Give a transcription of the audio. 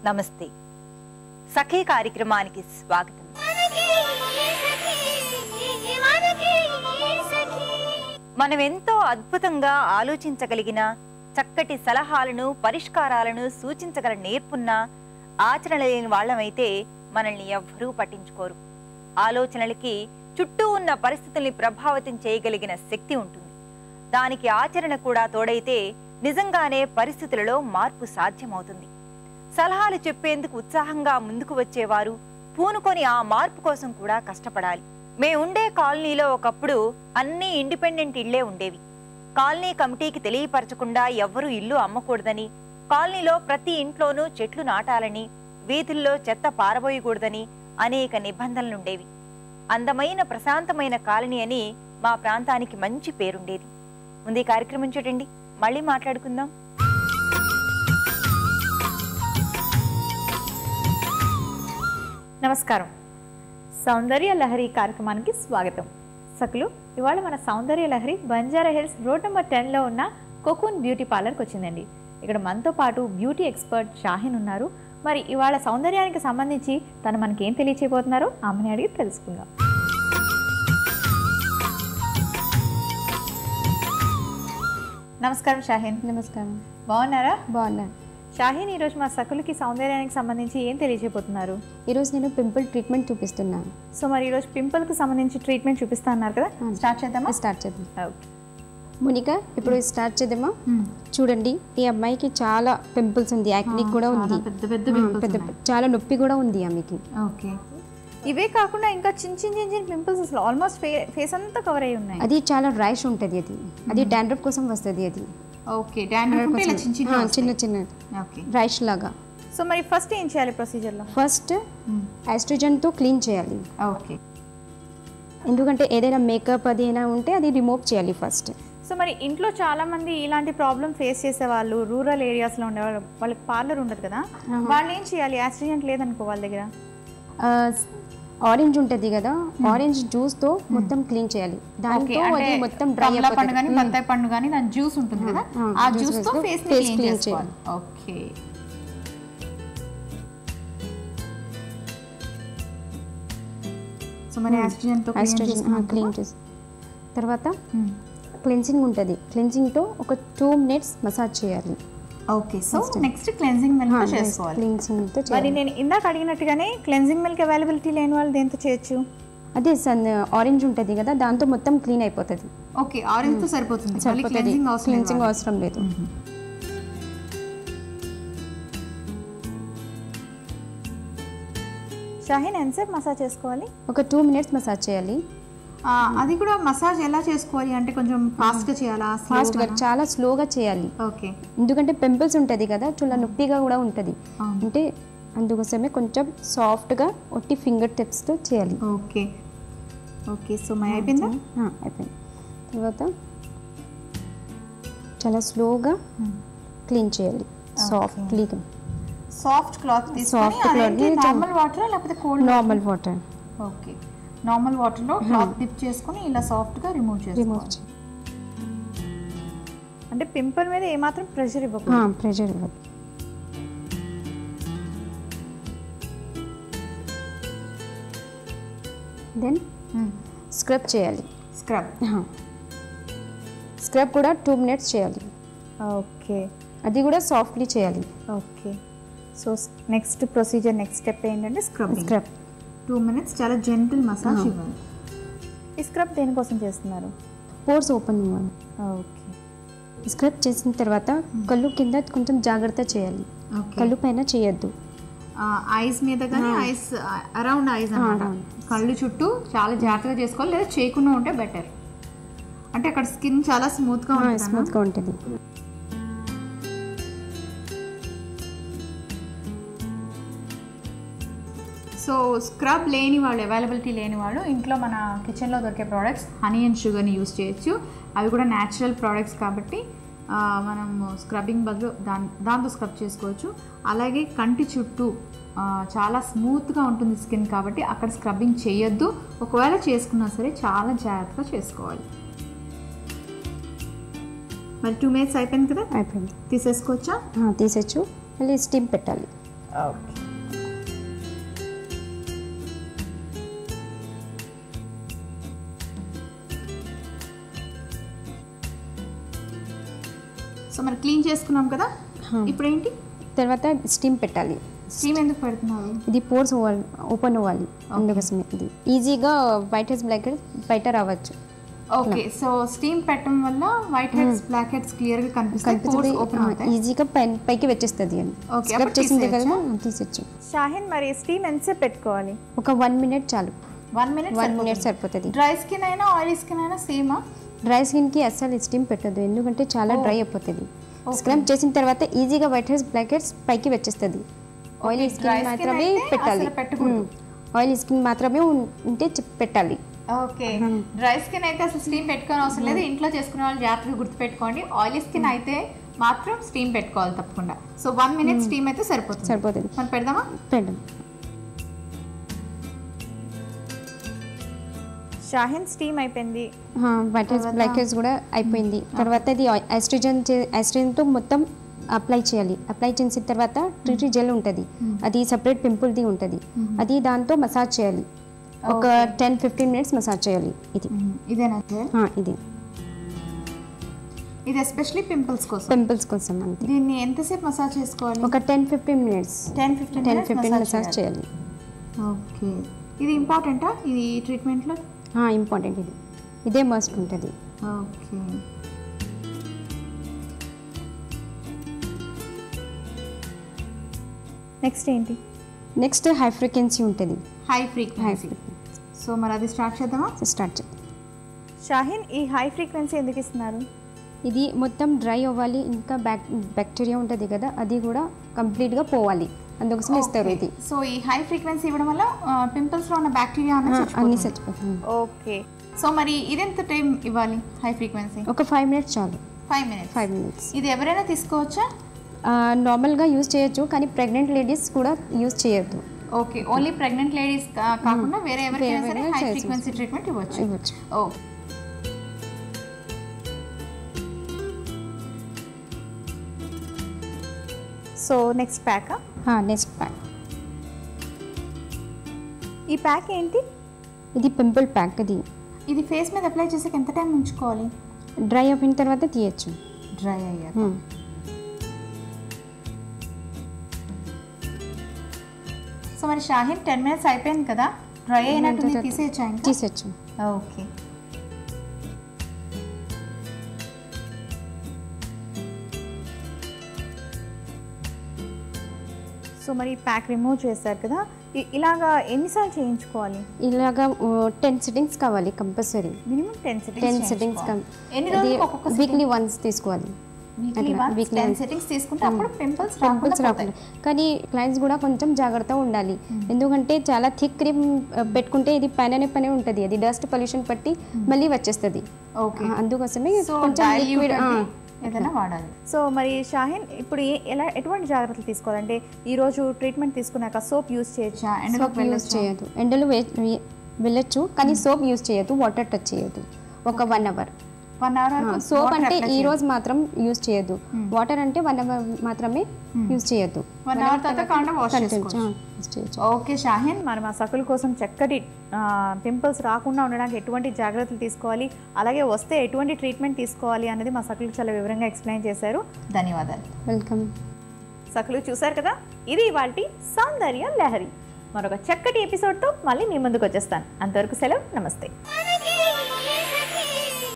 నమస్తే. సఖీ కార్యక్రమానికి స్వాగతం. మనం ఎంతో అద్భుతంగా ఆలోచించగలిగిన చక్కటి సలహాలను పరిష్కారాలను సూచించగల నేర్పున్న ఆచరణ లేని వాళ్ళమైతే మనల్ని ఎవ్వరూ పట్టించుకోరు. ఆలోచనలకి చుట్టూ ఉన్న పరిస్థితుల్ని ప్రభావితం చేయగలిగిన శక్తి ఉంటుంది. దానికి ఆచరణ కూడా తోడైతే నిజంగానే పరిస్థితులలో మార్పు సాధ్యమవుతుంది. సలహాలు చెప్పేందుకు ఉత్సాహంగా ముందుకు వచ్చేవారు పూనుకొని ఆ మార్పు కోసం కూడా కష్టపడాలి. మేముండే కాలనీలో ఒకప్పుడు అన్ని ఇండిపెండెంట్ ఇళ్లే ఉండేవి. కాలనీ కమిటీకి తెలియపరచకుండా ఎవ్వరూ ఇల్లు అమ్మకూడదని, కాలనీలో ప్రతి ఇంట్లోనూ చెట్లు నాటాలని, వీధుల్లో చెత్త పారబోయకూడదని అనేక నిబంధనలుండేవి. అందమైన ప్రశాంతమైన కాలనీ అని మా ప్రాంతానికి మంచి పేరుండేది. ముందు ఈ కార్యక్రమం చూడండి, మళ్ళీ మాట్లాడుకుందాం. నమస్కారం. సౌందర్య లహరి కార్యక్రమానికి స్వాగతం. సకులు, ఇవాళ మన Soundarya Lahari Banjara Hills road number 10లో ఉన్న కోకూన్ బ్యూటీ పార్లర్కి వచ్చిందండి. ఇక్కడ మనతో పాటు బ్యూటీ ఎక్స్పర్ట్ షాహిన్ ఉన్నారు. మరి ఇవాళ సౌందర్యానికి సంబంధించి తను మనకి ఏం తెలియచేయబోతున్నారో ఆమెని అడిగి తెలుసుకుందాం. నమస్కారం షాహిన్. నమస్కారం. బాగున్నారా? బాగున్నాను. షాహిన్, ఈరోజు మా సకులకి సౌందర్యానికి సంబంధించి ఏం తెలియజేయబోతున్నారు? ఈరోజు నేను పింపుల్ ట్రీట్మెంట్ చూపిస్తున్నాను. సో మరి ఈరోజు పింపుల్కి సంబంధించి ట్రీట్మెంట్ చూపిస్తా అన్నారు కదా, స్టార్ట్ చేద్దామా? స్టార్ట్ చేద్దాం. ఓకే మోనిక, ఇప్పుడు స్టార్ట్ చేద్దామా? చూడండి, ఈ అమ్మాయికి చాలా పింపుల్స్ ఉంది, యాక్ని కూడా ఉంది, పెద్ద చాలా నొప్పి కూడా ఉంది ఆమెకి. ఓకే, ఇవే కాకుండా ఇంకా చిన్న చిన్న పింపుల్స్ అసలు ఆల్మోస్ట్ ఫేస్ అంతా కవర్ అయ్యి ఉన్నాయి. అది చాలా ర్యాష్ ఉంటుంది, అది డాండ్రఫ్ కోసం వస్తుంది. అది ఓకే, డాండ్రఫ్ చిన్న చిన్న ర్యాష్ లాగా. సో మరి ఫస్ట్ ఏం చేయాలి ప్రొసీజర్లో? ఫస్ట్ ఆస్ట్రోజన్తో క్లీన్ చేయాలి. ఓకే, ఎందుకంటే ఏదైనా మేకప్ అది అయినా ఉంటే అది రిమూవ్ చేయాలి ఫస్ట్. సో మరి ఇంట్లో చాలా మంది ఇలాంటి ప్రాబ్లం ఫేస్ చేసే వాళ్ళు రూరల్ ఏరియాస్లో ఉండేవాళ్ళు, వాళ్ళకి పార్లర్ ఉండదు కదా, వాళ్ళు ఏం చేయాలి? ఆస్ట్రోజన్ లేదనుకో వాళ్ళ దగ్గర, ఆరెంజ్ ఉంటుంది కదా, ఆరెంజ్ జ్యూస్ తో మొత్తం క్లీన్ చేయాలి. దాంతో అది మొత్తం డ్రై అయిపోతుంది. కానీ బత్తాయి పండు కానీ దాని జ్యూస్ ఉంటుంది కదా, ఆ జ్యూస్ తో ఫేస్ క్లీన్ చేయాలి. ఓకే, సో మరి ఆస్ట్రోజన్ తో క్లీన్ చేసి తర్వాత క్లెన్సింగ్ ఉంటుంది. క్లెన్సింగ్ తో ఒక 2 minutes మసాజ్ చేయాలి. Okay, so next cleansing milk తో చేసుకోవాలి. క్లెన్సింగ్ తో చేయాలి. మరి నేను ఇందాక అడిగినట్టుగానే క్లెన్సింగ్ మిల్క్ అవైలబిలిటీ లేని వాళ్ళు దేంతో చేయొచ్చు? అదే ఆరెంజ్ ఉంటుంది కదా, దాంతో మొత్తం క్లీన్ అయిపోతుంది. ఓకే, ఆరెంజ్ తో సరిపోతుంది, క్లెన్సింగ్ అవసరం లేదు. షాహిన్, ఎంతసేపు మసాజ్ చేసుకోవాలి? ఒక 2 minutes మసాజ్ చేయాలి. అది కూడా మసాజ్ ఎలా చేసుకోవాలి అంటే కొంచెం ఫాస్ట్గా చేయాలా? ఫాస్ట్గా, చాలా స్లోగా చేయాలి. ఓకే, ఎందుకంటే పింపుల్స్ ఉంటుంది కదా, చాలా నొప్పిగా కూడా ఉంటుంది, అంటే అందుకోసమే కొంచెం సాఫ్ట్గా ఒట్టి ఫింగర్ టిప్స్తో చేయాలి. ఓకే ఓకే, సో అయిపోయిందా? అయిపోయింది. తర్వాత చాలా స్లోగా క్లీన్ చేయాలి. సాఫ్ట్ క్లాత్ తీసుకొని నార్మల్ వాటర్ లేకపోతే cold? Normal water. Okay, normal వాటర్లో క్లాత్ డిప్ చేసుకొని ఇలా సాఫ్ట్గా రిమూవ్ చేసుకోవాలి. అంటే పింపుల్ మీద ఏమాత్రం ప్రెషర్ ఇవ్వకూడదు. ప్రెషర్ ఇవ్వదు. దెన్ స్క్రబ్ చేయాలి. స్క్రబ్ కూడా 2 minutes చేయాలి. ఓకే, అది కూడా సాఫ్ట్లీ చేయాలి. Okay, so next procedure, next step ఏంటంటే స్క్రబ్. 2 minutes చాలా జెంటిల్ మసాజ్ ఇవ్వాలి. ఈ స్క్రబ్ దేనికోసం చేస్తున్నారు? పోర్స్ ఓపెన్ ఇవ్వాలి. ఓకే, స్క్రబ్ చేసిన తర్వాత కళ్ళు కింద కొంచెం జాగ్రత్త చేయాలి, కళ్ళు పైన చేయొద్దు. ఐస్ మీద కానీ ఐస్ అరౌండ్ ఐస్ అన్నమాట, కళ్ళు చుట్టూ చాలా జాగ్రత్తగా చేసుకోవాలి, లేదా చేయకుండా ఉంటే బెటర్. అంటే అక్కడ స్కిన్ చాలా స్మూత్గా ఉంటుంది. సో స్క్రబ్ లేని వాళ్ళు, అవైలబిలిటీ లేని వాళ్ళు ఇంట్లో మన కిచెన్లో దొరికే ప్రోడక్ట్స్ హనీ అండ్ షుగర్ని యూస్ చేయొచ్చు. అవి కూడా న్యాచురల్ ప్రోడక్ట్స్ కాబట్టి మనం స్క్రబ్బింగ్ బదులు దాంతో స్క్రబ్ చేసుకోవచ్చు. అలాగే కంటి చుట్టూ చాలా స్మూత్గా ఉంటుంది స్కిన్ కాబట్టి అక్కడ స్క్రబ్బింగ్ చేయొద్దు. ఒకవేళ చేసుకున్నా సరే చాలా జాగ్రత్తగా చేసుకోవాలి. మరి 2 minutes అయిపోయింది కదా? అయిపోయింది. తీసేసుకోవచ్చా? తీసేచ్చు. మళ్ళీ స్టీమ్ పెట్టాలి. ఓకే. సో మరి క్లీన్ చేసుకున్నాం కదా, ఇప్పుడు ఏంటి తర్వాత స్టీమ్ పెట్టాలి. స్టీమ్ ఎందుకు పెడుతున్నారు? ఇది పోర్స్ ఓపెన్ అవ్వాలి, అందుకోసమే. ఇది ఈజీగా వైట్ హెడ్స్ బ్లాక్ హెడ్స్ బయట రావచ్చు. ఓకే, సో స్టీమ్ పెట్టడం వల్ల white heads black heads clear గా కనిపిస్తాయి, పోర్స్ ఓపెన్ అవుతాయి, ఈజీగా పైకి వచ్చేస్తుంది. అని ఓకే, స్క్రబ్ చేసింది కదా తీసేచ్చు. షాహిన్ మరి స్టీమ్ ఎంతసేపు పెట్టుకోవాలి? ఒక 1 minute చాలు. 1 minute 1 minute సరిపోతుంది. డ్రై స్కిన్ అయినా ఆయిలీ స్కిన్ అయినా సేమా? డ్రై స్కిన్కి అస్సలు స్టీమ్ పెట్టద్దు, ఎందుకంటే చాలా డ్రై అయిపోతుంది. స్క్రబ్ చేసిన తర్వాత ఈజీగా వైట్ హెడ్స్ బ్లాక్ హెడ్స్ పైకి వచ్చేస్తుంది. ఆయిలీ స్కిన్ మాత్రమే పెట్టాలి. ఆయిలీ స్కిన్ మాత్రమే ఉంటే పెట్టాలి. ఓకే, డ్రై స్కిన్ అయితే అసలు స్టీమ్ పెట్టుకోని అవసరం లేదు. ఇంట్లో చేసుకునే వాళ్ళు జాగ్రత్తగా గుర్తుపెట్టుకోండి. ఆయిలీ స్కిన్ అయితే మాత్రం స్టీమ్ పెట్టుకోవాలి తప్పకుండా. సో 1 minute స్టీమ్ అయితే సరిపోతుంది. మనం పెడదామా? పెడదాం. షాహిన్ స్టీమ్ అయిపోయింది, వైట్ హెడ్స్ బ్లాక్ హెడ్స్ కూడా అయిపోయింది. తర్వాత ఇది ఆస్ట్రిజన్తో మొత్తం అప్లై చేయాలి. అప్లై చేసిన తర్వాత ట్రీటీ జెల్ ఉంటుంది, అది సపరేట్ పింపుల్ది ఉంటుంది, అది దాంతో మసాజ్ చేయాలి. ఒక 10-15 minutes మసాజ్ చేయాలి. ఇదేనా? ఇది ఎస్పెషల్లీ పింపుల్స్ కోసం అంతే. దీన్ని ఎంతసేపు మసాజ్ చేసుకోవాలి? ఒక 10-15 minutes 10-15 మసాజ్ చేయాలి. ఓకే, ఇది ఇంపార్టెంటా ఇది ట్రీట్మెంట్లో? ఇంపార్టెంట్, ఇదే మస్ట్ ఉంటుంది. ఓకే, నెక్స్ట్ ఏంటి? నెక్స్ట్ హై ఫ్రీక్వెన్సీ ఉంటుంది. High frequency. సో మరి అది స్టార్ట్ చేద్దామా? స్టార్ట్ చేద్దాం. షాహిన్, ఈ హై ఫ్రీక్వెన్సీ ఎందుకు ఇస్తున్నారు? ఇది మొత్తం డ్రై అవ్వాలి, ఇంకా బ్యాక్టీరియా ఉంటుంది కదా, అది కూడా కంప్లీట్గా పోవాలి, అందుకోసం ఇస్తారు ఇది. సో ఈ హై ఫ్రీక్వెన్సీ ఇవ్వడం వల్ల పింపుల్స్లో ఉన్న బ్యాక్టీరియా అన్ని చచ్చిపోతుంది. ఓకే, సో మరి ఇదెంత టైం ఇవ్వాలి హై ఫ్రీక్వెన్సీ? ఒక 5 minutes చాలు. 5 minutes. ఇది ఎవరైనా తీసుకోవచ్చా? నార్మల్గా యూజ్ చేయొచ్చు, కానీ ప్రెగ్నెంట్ లేడీస్ కూడా యూజ్ చేయొద్దు. ఓకే, ఓన్లీ ప్రెగ్నెంట్ లేడీస్ కాకుండా వేరే ఎవరికైనా సరే హై ఫ్రీక్వెన్సీ ట్రీట్మెంట్ ఇవ్వచ్చు. Okay, so next pack. ఈ ప్యాక్ ఏంటి? ఇది పింపుల్ ప్యాక్. ఇది ఫేస్ మీద అప్లై చేసాక ఎంత టైం ఉంచుకోవాలి? డ్రై అయిన తర్వాత తీయచ్చు. డ్రై అయ్యాక. సో మరి షాహిన్ 10 minutes అయిపోయింది కదా, డ్రై అయినట్టుంది, తీసేయచ్చా? తీసేయచ్చు. ఓకే, సో మరి ప్యాక్ రిమూవ్ చేశారు కదా, ఇలాగా ఎన్నిసార్లు చేయించుకోవాలి? ఇలాగా 10 sittings కావాలి కంపల్సరీ. Minimum 10 sittings. ఎన్ని రోజులకు ఒక్కొక్క వీక్లీ వన్స్ తీసుకోవాలి. వీక్లీ 10 sittings తీసుకుంటే అప్పుడు పింపుల్స్ రాకుండా. కానీ క్లయింట్స్ కూడా కొంచెం జాగ్రత్తగా ఉండాలి, ఎందుకంటే చాలా థిక్ క్రీమ్ పెట్టుకుంటే ఇది పైన ఉంటుంది, అది డస్ట్ పొల్యూషన్ పట్టి మళ్ళీ వచ్చేస్తుంది. ఓకే, అందుకోసమే కొంచెం లిక్విడ్ ఏదైనా వాడాలి. సో మరి షాహిన్, ఇప్పుడు ఎటువంటి జాగ్రత్తలు తీసుకోవాలంటే ఈరోజు ట్రీట్మెంట్ తీసుకున్నాక సోప్ యూజ్ చేయొచ్చా? యూజ్ చేయొద్దు, ఎండలో వెళ్ళొచ్చు, కానీ సోప్ యూజ్ చేయొద్దు, వాటర్ టచ్ చేయొద్దు. ఒక 1 hour. సోప్ అంటే ఈ రోజు మాత్రం యూజ్ చేయొద్దు, వాటర్ అంటే 1 hour మాత్రమే యూజ్ చేయొద్దు. 1 hour తర్వాత వాష్ చేసుకోవచ్చు. ఓకే షాహిన్, మరి మా సకుల కోసం చక్కటి పింపుల్స్ రాకుండా ఉండడానికి ఎటువంటి జాగ్రత్తలు తీసుకోవాలి, అలాగే వస్తే ఎటువంటి ట్రీట్మెంట్ తీసుకోవాలి అనేది మా సకులకు చాలా వివరంగా ఎక్స్ప్లెయిన్ చేశారు. ధన్యవాదాలు. వెల్కమ్. సకులు చూశారు కదా, ఇది ఇవాల్టి సౌందర్య లహరి. మరొక చక్కటి ఎపిసోడ్తో మళ్ళీ మీ ముందుకు వచ్చేస్తాను. అంతవరకు సెలవు, నమస్తే.